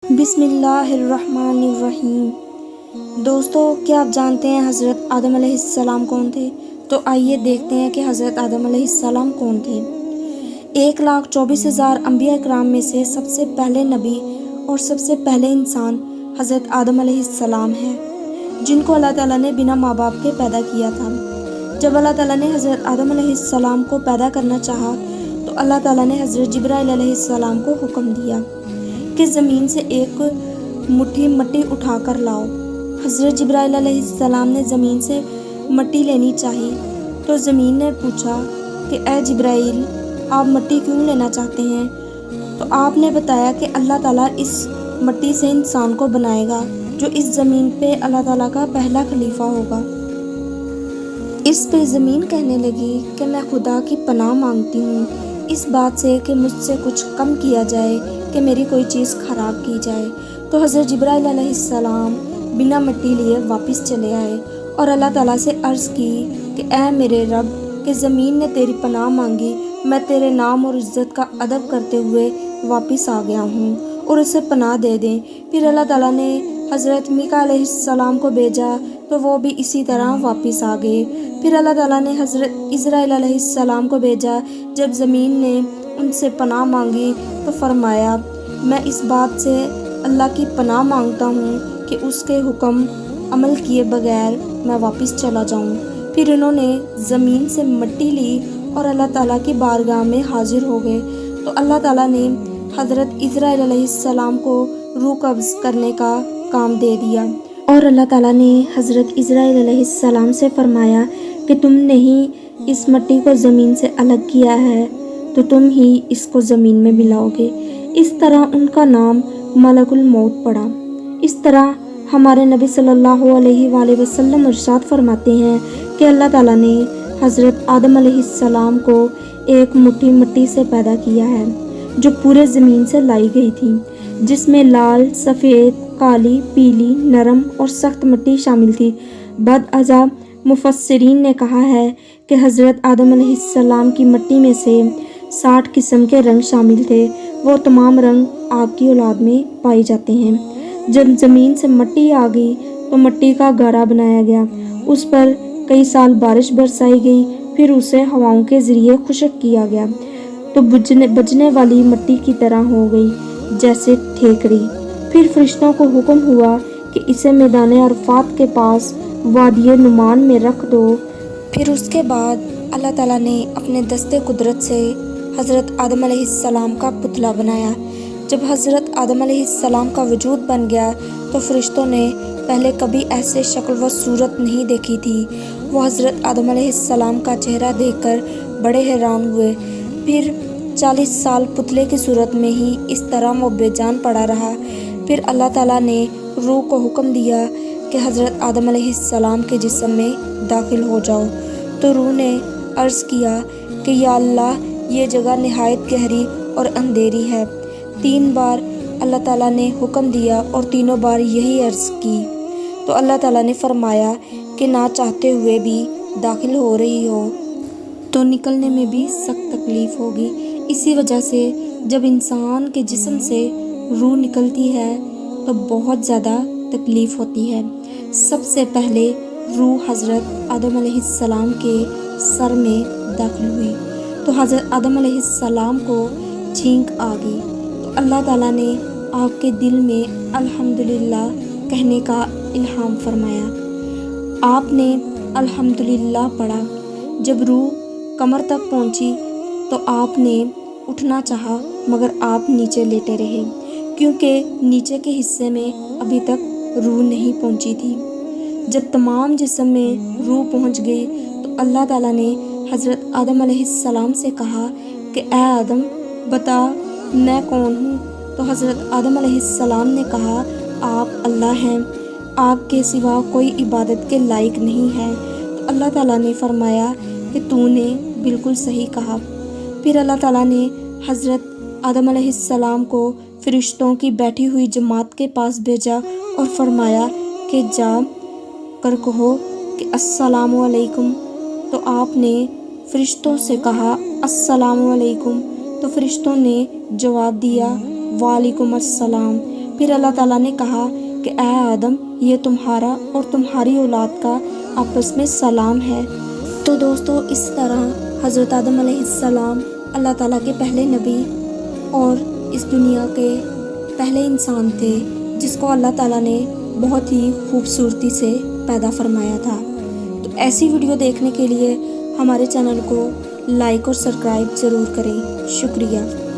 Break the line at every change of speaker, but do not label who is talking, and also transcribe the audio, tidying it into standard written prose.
بسم اللہ الرحمن الرحیم۔ دوستو، کیا آپ جانتے ہیں حضرت آدم علیہ السلام کون تھے؟ تو آئیے دیکھتے ہیں کہ حضرت آدم علیہ السلام کون تھے۔ 1,24,000 انبیاء اکرام میں سے سب سے پہلے نبی اور سب سے پہلے انسان حضرت آدم علیہ السلام ہیں، جن کو اللہ تعالیٰ نے بنا ماں باپ کے پیدا کیا تھا۔ جب اللہ تعالیٰ نے حضرت آدم علیہ السلام کو پیدا کرنا چاہا تو اللہ تعالیٰ نے حضرت جبرائیل علیہ السلام کو حکم دیا کہ زمین سے ایک مٹھی مٹی اٹھا کر لاؤ۔ حضرت جبرائیل علیہ السلام نے زمین سے مٹی لینی چاہی تو زمین نے پوچھا کہ اے جبرائیل، آپ مٹی کیوں لینا چاہتے ہیں؟ تو آپ نے بتایا کہ اللہ تعالیٰ اس مٹی سے انسان کو بنائے گا جو اس زمین پہ اللہ تعالیٰ کا پہلا خلیفہ ہوگا۔ اس پہ زمین کہنے لگی کہ میں خدا کی پناہ مانگتی ہوں اس بات سے کہ مجھ سے کچھ کم کیا جائے کہ میری کوئی چیز خراب کی جائے۔ تو حضرت جبرائیل علیہ السلام بنا مٹی لیے واپس چلے آئے اور اللہ تعالیٰ سے عرض کی کہ اے میرے رب، کہ زمین نے تیری پناہ مانگی، میں تیرے نام اور عزت کا ادب کرتے ہوئے واپس آ گیا ہوں اور اسے پناہ دے دیں۔ پھر اللہ تعالیٰ نے حضرت میکا علیہ السلام کو بھیجا تو وہ بھی اسی طرح واپس آ گئے۔ پھر اللہ تعالیٰ نے حضرت اسرائیل علیہ السلام کو بھیجا۔ جب زمین نے ان سے پناہ مانگی تو فرمایا، میں اس بات سے اللہ کی پناہ مانگتا ہوں کہ اس کے حکم عمل کیے بغیر میں واپس چلا جاؤں۔ پھر انہوں نے زمین سے مٹی لی اور اللہ تعالیٰ کی بارگاہ میں حاضر ہو گئے تو اللہ تعالیٰ نے حضرت اسرائیل علیہ السلام کو روح قبض کرنے کا کام دے دیا، اور اللہ تعالیٰ نے حضرت اسرائیل علیہ السلام سے فرمایا کہ تم نے ہی اس مٹی کو زمین سے الگ کیا ہے تو تم ہی اس کو زمین میں ملاؤ گے۔ اس طرح ان کا نام ملک الموت پڑا۔ اس طرح ہمارے نبی صلی اللہ علیہ وآلہ وسلم ارشاد فرماتے ہیں کہ اللہ تعالیٰ نے حضرت آدم علیہ السلام کو ایک مٹھی مٹی سے پیدا کیا ہے جو پورے زمین سے لائی گئی تھی، جس میں لال، سفید، کالی، پیلی، نرم اور سخت مٹی شامل تھی۔ بعض مفسرین نے کہا ہے کہ حضرت آدم علیہ السلام کی مٹی میں سے 60 قسم کے رنگ شامل تھے۔ وہ تمام رنگ آگ کی اولاد میں پائے جاتے ہیں۔ جب زمین سے مٹی آ گئی تو مٹی کا گھڑا بنایا گیا، اس پر کئی سال بارش برسائی گئی، پھر اسے ہواؤں کے ذریعے خشک کیا گیا تو بجنے والی مٹی کی طرح ہو گئی جیسے ٹھیکری۔ پھر فرشتوں کو حکم ہوا کہ اسے میدان عرفات کے پاس وادی نعمان میں رکھ دو۔ پھر اس کے بعد اللہ تعالیٰ نے اپنے دست قدرت سے حضرت آدم علیہ السلام کا پتلا بنایا۔ جب حضرت آدم علیہ السلام کا وجود بن گیا تو فرشتوں نے پہلے کبھی ایسے شکل و صورت نہیں دیکھی تھی۔ وہ حضرت آدم علیہ السلام کا چہرہ دیکھ کر بڑے حیران ہوئے۔ پھر 40 سال پتلے کی صورت میں ہی اس طرح وہ بے جان پڑا رہا۔ پھر اللہ تعالیٰ نے روح کو حکم دیا کہ حضرت آدم علیہ السلام کے جسم میں داخل ہو جاؤ، تو روح نے عرض کیا کہ یا اللہ، یہ جگہ نہایت گہری اور اندھیری ہے۔ 3 بار اللہ تعالیٰ نے حکم دیا اور تینوں بار یہی عرض کی تو اللہ تعالیٰ نے فرمایا کہ نہ چاہتے ہوئے بھی داخل ہو رہی ہو تو نکلنے میں بھی سخت تکلیف ہوگی۔ اسی وجہ سے جب انسان کے جسم سے روح نکلتی ہے تو بہت زیادہ تکلیف ہوتی ہے۔ سب سے پہلے روح حضرت آدم علیہ السلام کے سر میں داخل ہوئی تو حضرت آدم علیہ السلام کو چھینک آ گئی تو اللہ تعالیٰ نے آپ کے دل میں الحمدللہ کہنے کا الہام فرمایا۔ آپ نے الحمدللہ پڑھا۔ جب روح کمر تک پہنچی تو آپ نے اٹھنا چاہا مگر آپ نیچے لیٹے رہے کیونکہ نیچے کے حصے میں ابھی تک روح نہیں پہنچی تھی۔ جب تمام جسم میں روح پہنچ گئی تو اللہ تعالیٰ نے حضرت آدم علیہ السلام سے کہا کہ اے آدم، بتا میں کون ہوں؟ تو حضرت آدم علیہ السلام نے کہا، آپ اللہ ہیں، آپ کے سوا کوئی عبادت کے لائق نہیں ہے۔ تو اللہ تعالیٰ نے فرمایا کہ تو نے بالکل صحیح کہا۔ پھر اللہ تعالیٰ نے حضرت آدم علیہ السلام کو فرشتوں کی بیٹھی ہوئی جماعت کے پاس بھیجا اور فرمایا کہ جا کر کہو کہ السلام علیکم۔ تو آپ نے فرشتوں سے کہا السلام علیکم، تو فرشتوں نے جواب دیا وعلیکم السلام۔ پھر اللہ تعالیٰ نے کہا کہ اے آدم، یہ تمہارا اور تمہاری اولاد کا آپس میں سلام ہے۔ تو دوستو، اس طرح حضرت آدم علیہ السلام اللہ تعالیٰ کے پہلے نبی اور اس دنیا کے پہلے انسان تھے جس کو اللہ تعالیٰ نے بہت ہی خوبصورتی سے پیدا فرمایا تھا۔ تو ایسی ویڈیو دیکھنے کے لیے ہمارے چینل کو لائک اور سبسکرائب ضرور کریں۔ شکریہ۔